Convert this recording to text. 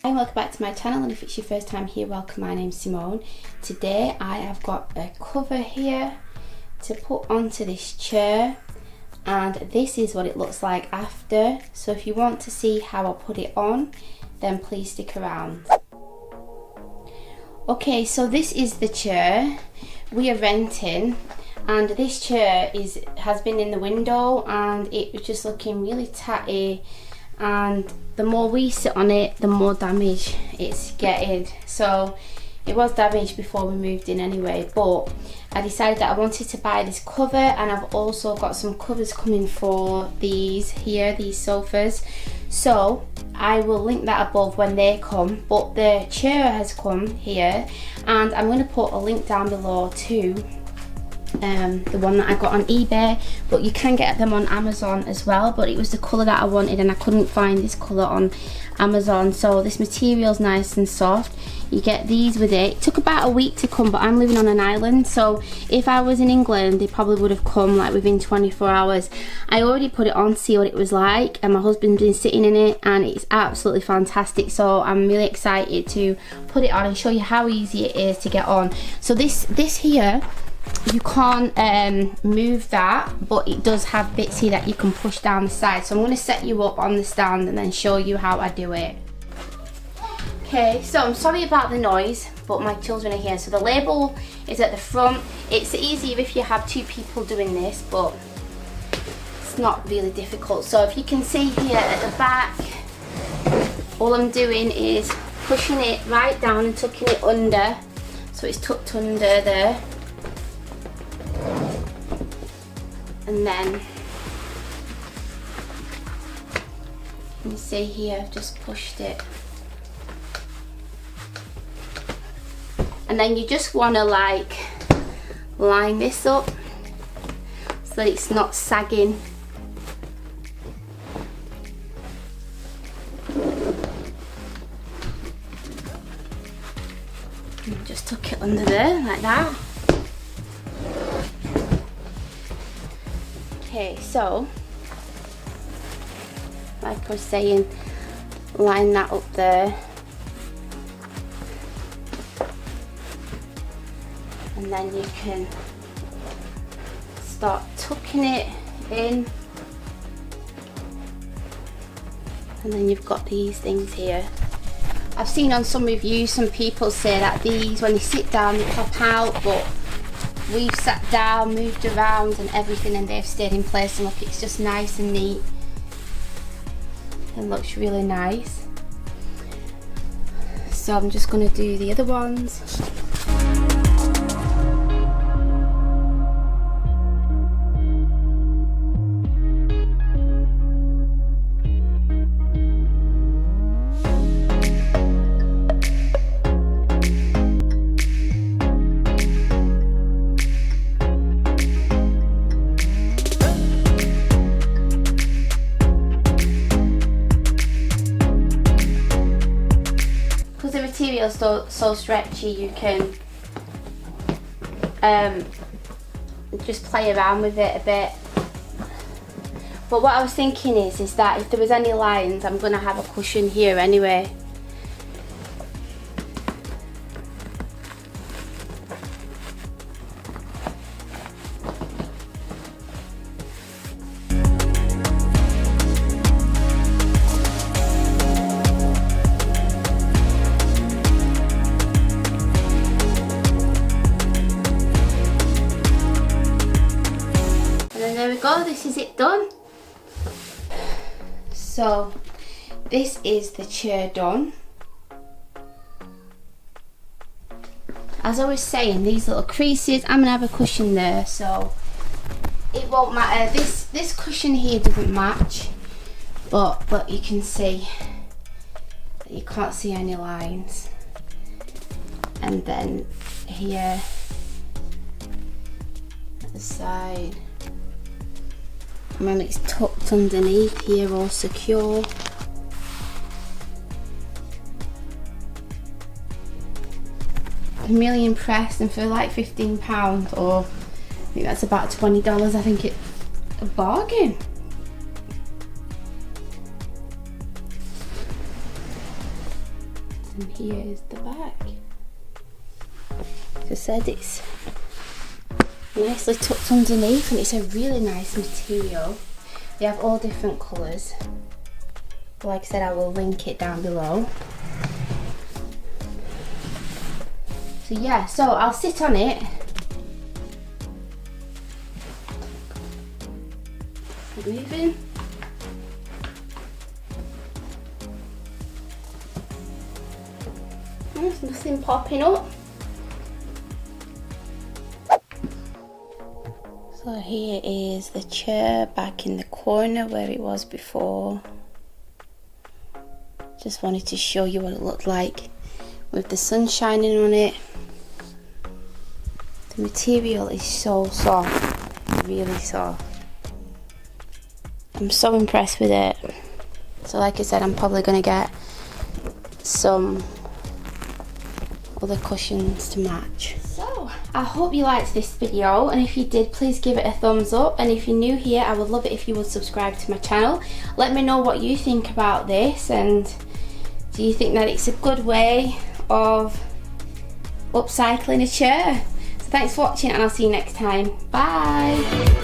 Hi, welcome back to my channel, and if it's your first time here, welcome. My name's Simone. Today I have got a cover here to put onto this chair, and this is what it looks like after. So if you want to see how I put it on, then please stick around. Okay, so this is the chair we are renting, and this chair has been in the window and it was just looking really tatty, and the more we sit on it, the more damage it's getting. So it was damaged before we moved in anyway, but I decided that I wanted to buy this cover, and I've also got some covers coming for these sofas. So I will link that above when they come, but the chair has come here, and I'm going to put a link down below to the one that I got on eBay, but you can get them on Amazon as well, but it was the colour that I wanted and I couldn't find this colour on Amazon. So this material's nice and soft. You get these with it. It took about a week to come, but I'm living on an island, so if I was in England they probably would have come like within 24 hours. I already put it on to see what it was like, and my husband's been sitting in it and it's absolutely fantastic, so I'm really excited to put it on and show you how easy it is to get on. So this here, you can't move that, but it does have bits here that you can push down the side. So I'm going to set you up on the stand and then show you how I do it. Okay, so I'm sorry about the noise, but my children are here. So the label is at the front. It's easier if you have two people doing this, but it's not really difficult. So if you can see here at the back, all I'm doing is pushing it right down and tucking it under, so it's tucked under there. And then you see here, I've just pushed it. And then you just want to like line this up so that it's not sagging. And just tuck it under there like that. Okay, so like I was saying, line that up there, and then you can start tucking it in, and then you've got these things here. I've seen on some reviews some people say that these, when they sit down, they pop out, but we've sat down, moved around and everything, and they've stayed in place, and look, it's just nice and neat and looks really nice. So I'm just going to do the other ones. Because the material's so stretchy, you can just play around with it a bit. But what I was thinking is that if there was any lines, I'm going to have a cushion here anyway. There we go, this is it done. So this is the chair done. As I was saying, these little creases, I'm gonna have a cushion there, so it won't matter. This cushion here doesn't match, but you can see that you can't see any lines. And then here at the side, remember it's tucked underneath here, all secure. I'm really impressed, and for like £15, or I think that's about $20, I think it's a bargain. And here is the back. As I said, it's nicely tucked underneath and it's a really nice material. They have all different colours. Like I said, I will link it down below. So yeah, so I'll sit on it. Moving. There's nothing popping up. So here is the chair back in the corner where it was before. Just wanted to show you what it looked like with the sun shining on it. The material is so soft, really soft. I'm so impressed with it. So like I said, I'm probably going to get some other cushions to match. So I hope you liked this video, and if you did, please give it a thumbs up, and if you're new here, I would love it if you would subscribe to my channel. Let me know what you think about this, and do you think that it's a good way of upcycling a chair? So thanks for watching, and I'll see you next time. Bye.